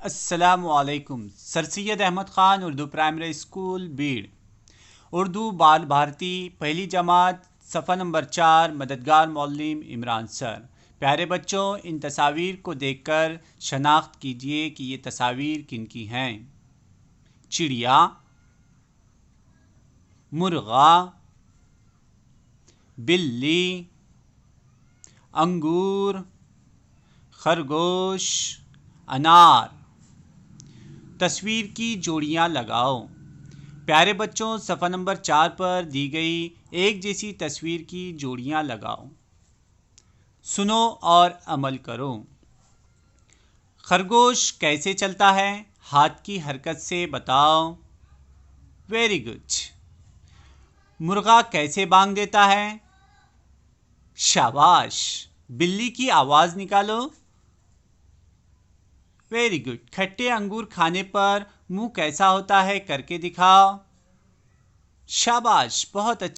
السلام علیکم. سر سید Ahmad Khan Urdu primary school بیڑ. اردو بال بھارتی پہلی جماعت صفحہ نمبر 4. مددگار معلم عمران سر. پیارے بچوں، ان تصاویر کو دیکھ کر شناخت کیجئے کہ یہ تصاویر کن کی ہیں. چڑیا، مرغا، بلی، انگور، خرگوش، انار. تصویر کی جوڑیاں لگاؤ. پیارے بچوں، صفحہ نمبر 4 پر دی گئی ایک جیسی تصویر کی جوڑیاں لگاؤ. سنو اور عمل کرو. خرگوش کیسے چلتا ہے؟ ہاتھ کی حرکت سے بتاؤ. Very good. مرغا کیسے بانگ دیتا ہے؟ شاباش. بلی کی آواز نکالو. Very good. کھٹے انگور کھانے پر منہ کیسا ہوتا ہے کر کے دکھاؤ. شاباش، بہت اچھا.